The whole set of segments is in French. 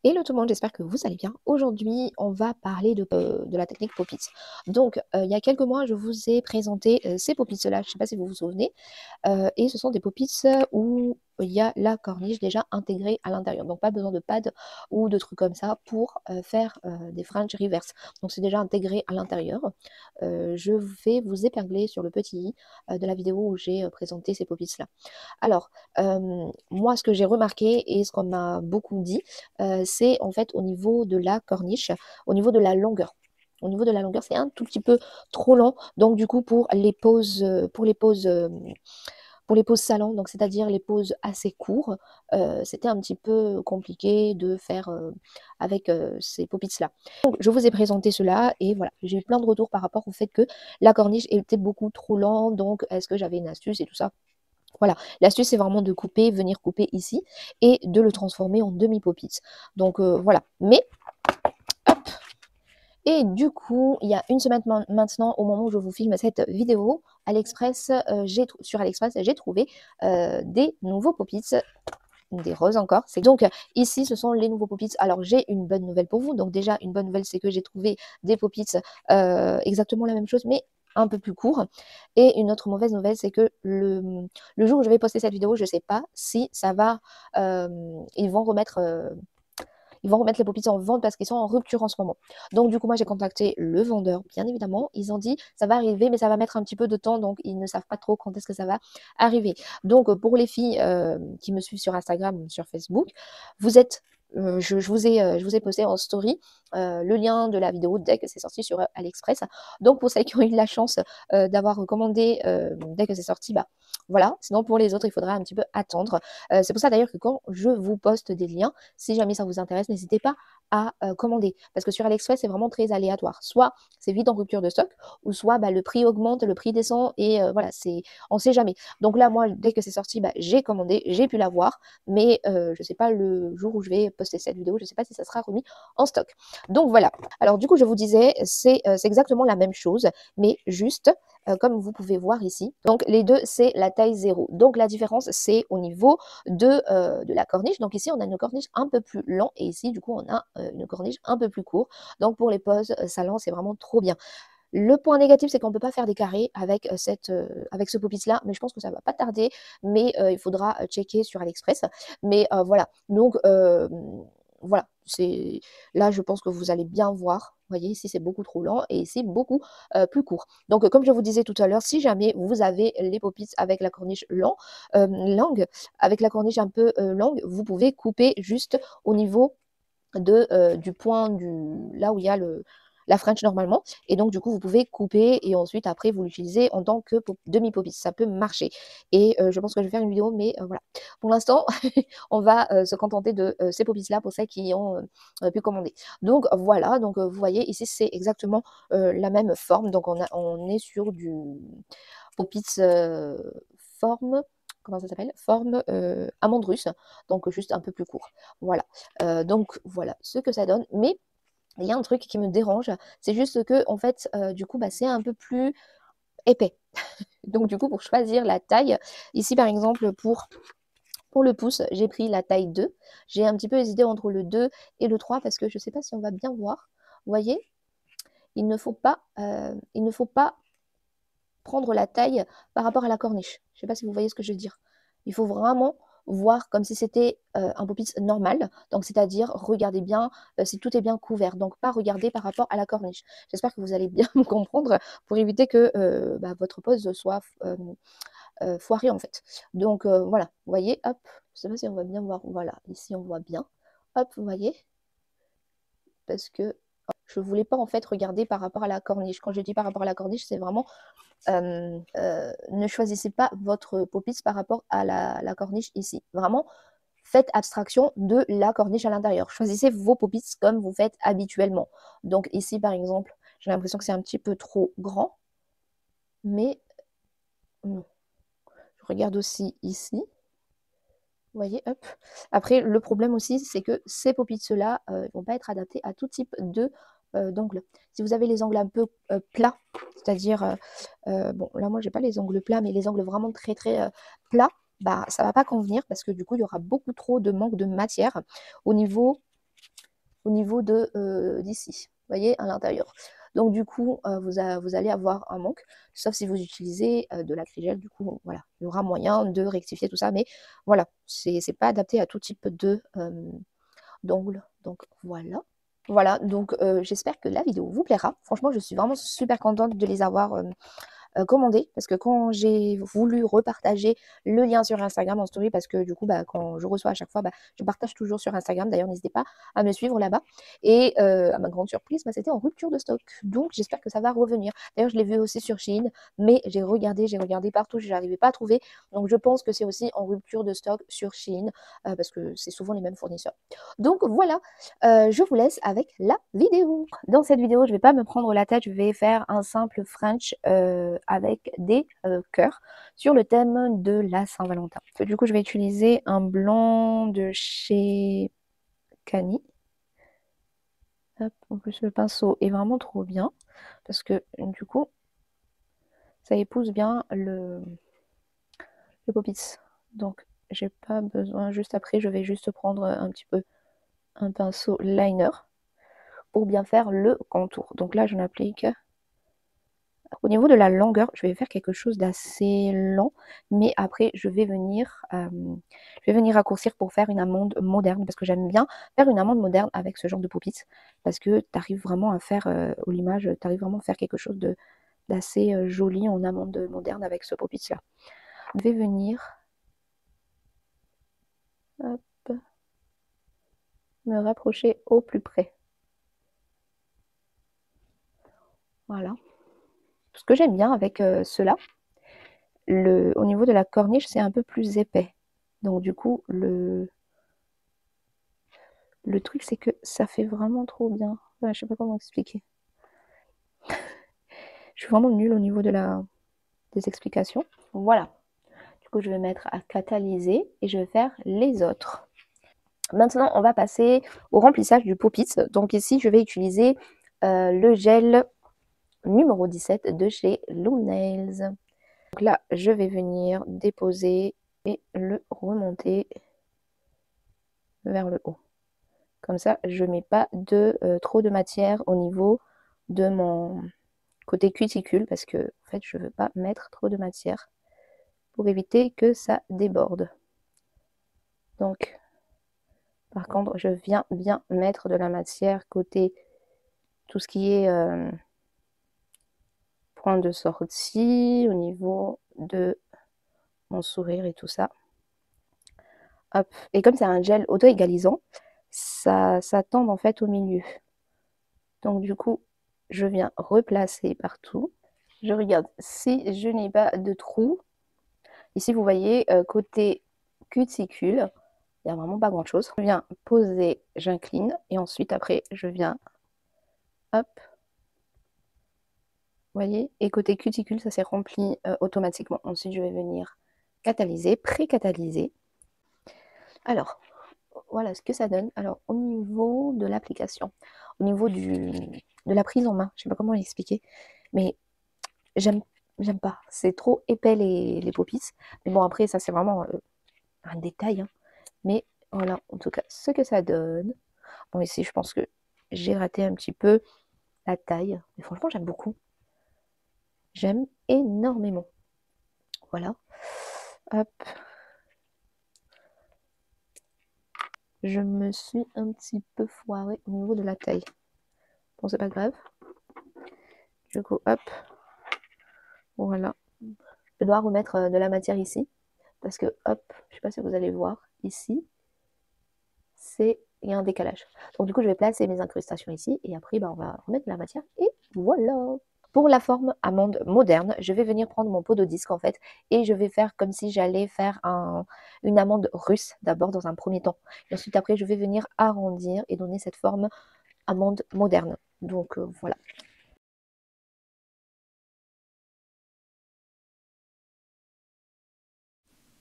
Hello tout le monde, j'espère que vous allez bien. Aujourd'hui, on va parler de la technique Poppits. Donc, il y a quelques mois, je vous ai présenté ces Poppits-là, je ne sais pas si vous vous souvenez, et ce sont des Poppits où il y a la corniche déjà intégrée à l'intérieur. Donc, pas besoin de pad ou de trucs comme ça pour faire des French reverse. Donc, c'est déjà intégré à l'intérieur. Je vais vous épingler sur le petit i de la vidéo où j'ai présenté ces Poppits-là. Alors, moi, ce que j'ai remarqué et ce qu'on m'a beaucoup dit, c'est en fait au niveau de la corniche, au niveau de la longueur. Au niveau de la longueur, c'est un tout petit peu trop long. Donc, du coup, pour les pauses salon, donc c'est-à-dire les pauses assez courtes, c'était un petit peu compliqué de faire avec ces poppits-là. Donc, je vous ai présenté cela et voilà, j'ai eu plein de retours par rapport au fait que la corniche était beaucoup trop lente. Donc, est-ce que j'avais une astuce et tout ça? Voilà, l'astuce c'est vraiment de couper, venir couper ici et de le transformer en demi-poppits. Donc voilà, mais hop. Et du coup, il y a une semaine maintenant, au moment où je vous filme cette vidéo, AliExpress, sur AliExpress, j'ai trouvé des nouveaux poppits, des roses encore. Donc ici, ce sont les nouveaux poppits. Alors j'ai une bonne nouvelle pour vous. Donc déjà, une bonne nouvelle, c'est que j'ai trouvé des poppits exactement la même chose, mais un peu plus court. Et une autre mauvaise nouvelle, c'est que le jour où je vais poster cette vidéo, je ne sais pas si ça va... ils vont remettre les poppits en vente parce qu'ils sont en rupture en ce moment. Donc du coup, moi j'ai contacté le vendeur, bien évidemment. Ils ont dit ça va arriver, mais ça va mettre un petit peu de temps, donc ils ne savent pas trop quand est-ce que ça va arriver. Donc pour les filles qui me suivent sur Instagram ou sur Facebook, vous êtes je vous ai posté en story le lien de la vidéo dès que c'est sorti sur AliExpress. Donc pour celles qui ont eu la chance d'avoir commandé dès que c'est sorti, bah voilà. Sinon pour les autres, il faudra un petit peu attendre. C'est pour ça d'ailleurs que quand je vous poste des liens, si jamais ça vous intéresse, n'hésitez pas à commander. Parce que sur AliExpress, c'est vraiment très aléatoire. Soit c'est vite en rupture de stock, ou soit bah, le prix augmente, le prix descend, et voilà, on ne sait jamais. Donc là, moi, dès que c'est sorti, bah, j'ai commandé, j'ai pu l'avoir, mais je ne sais pas le jour où je vais poster cette vidéo, je ne sais pas si ça sera remis en stock. Donc voilà. Alors du coup, je vous disais, c'est exactement la même chose, mais juste comme vous pouvez voir ici. Donc les deux, c'est la taille 0. Donc la différence, c'est au niveau de la corniche. Donc ici, on a une corniche un peu plus longue et ici, du coup, on a une corniche un peu plus courte. Donc pour les poses salon, c'est vraiment trop bien. Le point négatif, c'est qu'on ne peut pas faire des carrés avec, avec ce poppits-là, mais je pense que ça ne va pas tarder, mais il faudra checker sur AliExpress. Mais voilà, donc voilà, là, je pense que vous allez bien voir. Vous voyez, ici, c'est beaucoup trop lent et ici, beaucoup plus court. Donc, comme je vous disais tout à l'heure, si jamais vous avez les poppits avec la corniche longue, avec la corniche un peu longue, vous pouvez couper juste au niveau du point là où il y a la French normalement. Et donc, du coup, vous pouvez couper et ensuite, après, vous l'utilisez en tant que demi-poppis. Ça peut marcher. Et je pense que je vais faire une vidéo, mais voilà. Pour l'instant, on va se contenter de ces poppis-là pour celles qui ont pu commander. Donc, voilà. Donc, vous voyez, ici, c'est exactement la même forme. Donc, on est sur du poppits forme comment ça s'appelle? Forme amande russe, donc juste un peu plus court. Voilà. Donc voilà ce que ça donne. Mais il y a un truc qui me dérange, c'est juste que en fait, du coup, bah, c'est un peu plus épais. Donc du coup, pour choisir la taille, ici par exemple pour le pouce, j'ai pris la taille 2. J'ai un petit peu hésité entre le 2 et le 3 parce que je ne sais pas si on va bien voir. Vous voyez, il ne faut pas prendre la taille par rapport à la corniche. Je ne sais pas si vous voyez ce que je veux dire. Il faut vraiment voir comme si c'était un poppits normal. Donc, c'est-à-dire, regardez bien si tout est bien couvert. Donc, pas regarder par rapport à la corniche. J'espère que vous allez bien me comprendre pour éviter que bah, votre pose soit foirée, en fait. Donc, voilà. Vous voyez, hop. Je ne sais pas si on va bien voir. Voilà, ici, on voit bien. Hop, vous voyez. Parce que je ne voulais pas, en fait, regarder par rapport à la corniche. Quand je dis par rapport à la corniche, c'est vraiment ne choisissez pas votre poppits par rapport à la corniche ici. Vraiment, faites abstraction de la corniche à l'intérieur. Choisissez vos poppits comme vous faites habituellement. Donc ici, par exemple, j'ai l'impression que c'est un petit peu trop grand, mais non. Je regarde aussi ici. Vous voyez, hop. Après, le problème aussi, c'est que ces poppits-là ne vont pas être adaptés à tout type d'angles. Si vous avez les angles un peu plats, c'est-à-dire, bon, là, moi, j'ai pas les angles plats, mais les angles vraiment très, très plats, bah, ça va pas convenir parce que du coup, il y aura beaucoup trop de manque de matière au niveau au niveau de d'ici, vous voyez, à l'intérieur. Donc du coup, vous allez avoir un manque, sauf si vous utilisez de l'acrygel, du coup, voilà, il y aura moyen de rectifier tout ça, mais voilà, c'est pas adapté à tout type de d'ongles. Donc voilà. Voilà, donc j'espère que la vidéo vous plaira. Franchement, je suis vraiment super contente de les avoir commandé parce que quand j'ai voulu repartager le lien sur Instagram en story, parce que du coup bah, quand je reçois à chaque fois, bah, je partage toujours sur Instagram, d'ailleurs n'hésitez pas à me suivre là-bas, et à ma grande surprise, bah, c'était en rupture de stock, donc j'espère que ça va revenir. D'ailleurs je l'ai vu aussi sur Shein, mais j'ai regardé partout, je n'arrivais pas à trouver, donc je pense que c'est aussi en rupture de stock sur Shein, parce que c'est souvent les mêmes fournisseurs. Donc voilà, je vous laisse avec la vidéo. Dans cette vidéo, je ne vais pas me prendre la tête, je vais faire un simple French avec des cœurs sur le thème de la Saint-Valentin. Du coup, je vais utiliser un blanc de chez Cani. Hop, en plus, le pinceau est vraiment trop bien parce que du coup, ça épouse bien le Pop-Its. Donc, j'ai pas besoin. Juste après, je vais juste prendre un petit peu un pinceau liner pour bien faire le contour. Donc là, j'en applique. Au niveau de la longueur, je vais faire quelque chose d'assez lent, mais après, je vais venir raccourcir pour faire une amande moderne, parce que j'aime bien faire une amande moderne avec ce genre de Pop-Its, parce que tu arrives vraiment à faire, au limage, tu arrives vraiment à faire quelque chose d'assez joli en amande moderne avec ce Pop-Its-là. Je vais venir hop, me rapprocher au plus près. Voilà. Ce que j'aime bien avec cela, au niveau de la corniche, c'est un peu plus épais. Donc du coup, le truc, c'est que ça fait vraiment trop bien. Enfin, je sais pas comment expliquer. Je suis vraiment nulle au niveau des explications. Voilà. Du coup, je vais mettre à catalyser et je vais faire les autres. Maintenant, on va passer au remplissage du Pop-It. Donc ici, je vais utiliser le gel numéro 17 de chez Lou Nails. Donc là, je vais venir déposer et le remonter vers le haut. Comme ça, je ne mets pas trop de matière au niveau de mon côté cuticule parce que en fait, je ne veux pas mettre trop de matière pour éviter que ça déborde. Donc, par contre, je viens bien mettre de la matière côté tout ce qui est point de sortie, au niveau de mon sourire et tout ça. Hop. Et comme c'est un gel auto-égalisant, ça tombe en fait au milieu. Donc du coup, je viens replacer partout. Je regarde si je n'ai pas de trou. Ici, vous voyez, côté cuticule, il n'y a vraiment pas grand-chose. Je viens poser, j'incline, et ensuite, après, je viens, hop, vous voyez, et côté cuticule, ça s'est rempli automatiquement. Ensuite, je vais venir catalyser, pré-catalyser. Alors, voilà ce que ça donne. Alors, au niveau de l'application, au niveau de la prise en main, je ne sais pas comment l'expliquer, mais j'aime pas. C'est trop épais les Pop-Its. Mais bon, après, ça, c'est vraiment un détail. Hein. Mais voilà, en tout cas, ce que ça donne. Bon, ici, je pense que j'ai raté un petit peu la taille. Mais franchement, j'aime beaucoup. J'aime énormément. Voilà. Hop. Je me suis un petit peu foirée au niveau de la taille. Bon, c'est pas grave. Du coup, hop. Voilà. Je dois remettre de la matière ici. Parce que, hop, je sais pas si vous allez voir, ici, il y a un décalage. Donc du coup, je vais placer mes incrustations ici. Et après, bah, on va remettre de la matière. Et voilà. Pour la forme amande moderne, je vais venir prendre mon pot de disque en fait. Et je vais faire comme si j'allais faire une amande russe d'abord dans un premier temps. Et ensuite, après, je vais venir arrondir et donner cette forme amande moderne. Donc voilà.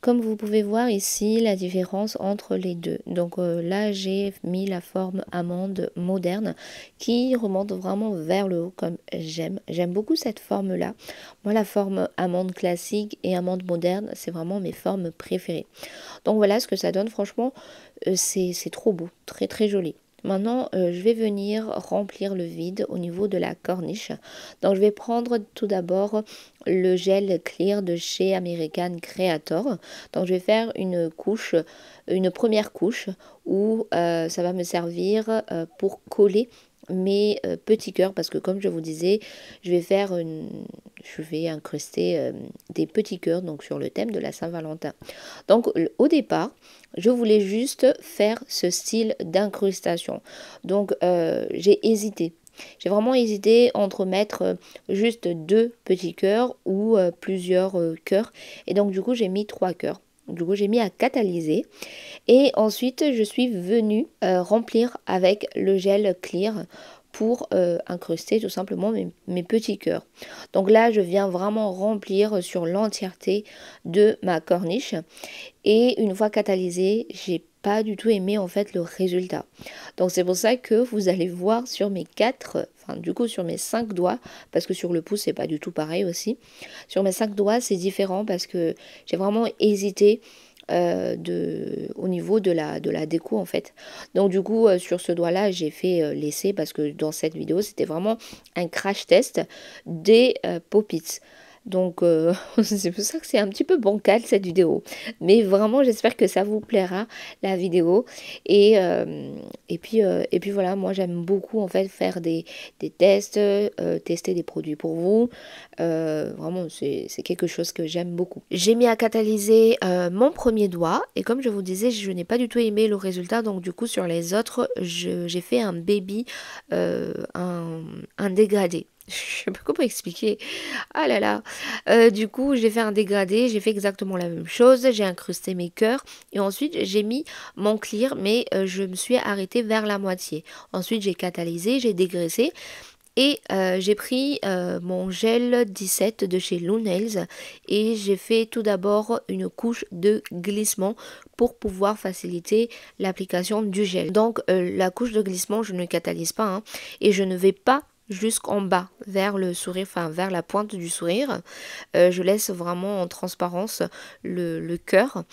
Comme vous pouvez voir ici la différence entre les deux. Donc là j'ai mis la forme amande moderne qui remonte vraiment vers le haut comme j'aime. J'aime beaucoup cette forme là. Moi la forme amande classique et amande moderne c'est vraiment mes formes préférées. Donc voilà ce que ça donne franchement c'est trop beau, très très joli. Maintenant, je vais venir remplir le vide au niveau de la corniche. Donc, je vais prendre tout d'abord le gel clear de chez American Creator. Donc, je vais faire une couche, une première couche où ça va me servir pour coller mes petits cœurs parce que comme je vous disais, je vais incruster des petits cœurs donc sur le thème de la Saint-Valentin. Donc au départ, je voulais juste faire ce style d'incrustation. Donc j'ai hésité. J'ai vraiment hésité entre mettre juste 2 petits cœurs ou plusieurs cœurs. Et donc du coup, j'ai mis 3 cœurs. Du coup, j'ai mis à catalyser. Et ensuite, je suis venue remplir avec le gel clear pour incruster tout simplement mes petits cœurs. Donc là, je viens vraiment remplir sur l'entièreté de ma corniche. Et une fois catalysé, j'ai pas du tout aimé en fait le résultat. Donc c'est pour ça que vous allez voir sur mes 4, enfin du coup sur mes 5 doigts, parce que sur le pouce c'est pas du tout pareil aussi. Sur mes 5 doigts c'est différent parce que j'ai vraiment hésité au niveau de la déco en fait. Donc du coup sur ce doigt là j'ai fait l'essai parce que dans cette vidéo c'était vraiment un crash test des pop-its. Donc c'est pour ça que c'est un petit peu bancal cette vidéo. Mais vraiment j'espère que ça vous plaira la vidéo. Et puis voilà, moi j'aime beaucoup en fait faire des tests, tester des produits pour vous. Vraiment c'est quelque chose que j'aime beaucoup. J'ai mis à catalyser mon premier doigt. Et comme je vous disais, je n'ai pas du tout aimé le résultat. Donc du coup sur les autres, j'ai fait un baby, un dégradé. Je sais pas comment expliquer. Ah là là. Du coup, j'ai fait un dégradé, j'ai fait exactement la même chose. J'ai incrusté mes cœurs et ensuite j'ai mis mon clear, mais je me suis arrêtée vers la moitié. Ensuite, j'ai catalysé, j'ai dégraissé. Et j'ai pris mon gel 17 de chez Lou Nails et j'ai fait tout d'abord une couche de glissement pour pouvoir faciliter l'application du gel. Donc la couche de glissement, je ne catalyse pas hein, et je ne vais pas jusqu'en bas vers le sourire, enfin vers la pointe du sourire. Je laisse vraiment en transparence le cœur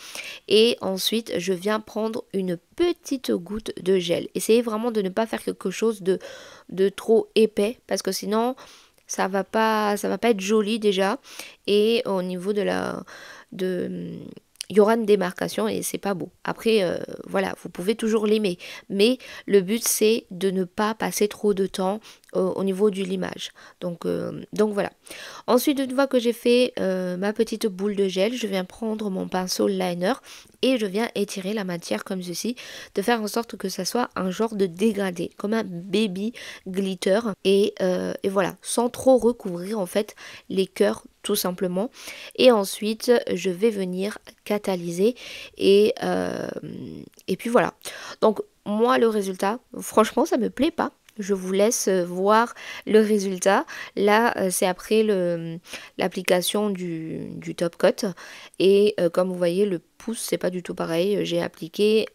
et ensuite je viens prendre une petite goutte de gel. Essayez vraiment de ne pas faire quelque chose de trop épais parce que sinon ça va pas être joli déjà et au niveau de il y aura une démarcation et c'est pas beau. Après, voilà, vous pouvez toujours limer. Mais le but, c'est de ne pas passer trop de temps au niveau du limage. Donc voilà. Ensuite, une fois que j'ai fait ma petite boule de gel, je viens prendre mon pinceau liner et je viens étirer la matière comme ceci, de faire en sorte que ça soit un genre de dégradé, comme un baby glitter. Et voilà, sans trop recouvrir en fait les cœurs tout simplement. Et ensuite, je vais venir catalyser et puis voilà. Donc moi, le résultat, franchement, ça me plaît pas. Je vous laisse voir le résultat. Là, c'est après l'application du top coat. Et comme vous voyez, le pouce, c'est pas du tout pareil. J'ai appliqué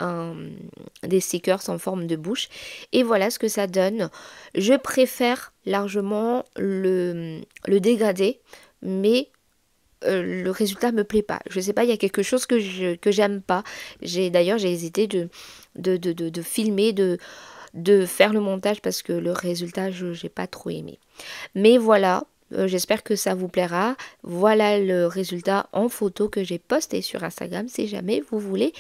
des stickers en forme de bouche. Et voilà ce que ça donne. Je préfère largement le dégradé. Mais le résultat me plaît pas. Je sais pas, il y a quelque chose que j'aime pas. D'ailleurs j'ai hésité de filmer, de faire le montage parce que le résultat j'ai pas trop aimé. Mais voilà. J'espère que ça vous plaira. Voilà le résultat en photo que j'ai posté sur Instagram si jamais vous voulez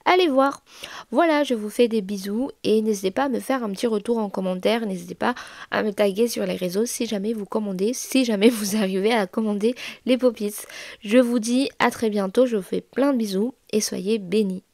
aller voir. Voilà, je vous fais des bisous et n'hésitez pas à me faire un petit retour en commentaire. N'hésitez pas à me taguer sur les réseaux si jamais vous commandez, si jamais vous arrivez à commander les pop-its. Je vous dis à très bientôt, je vous fais plein de bisous et soyez bénis.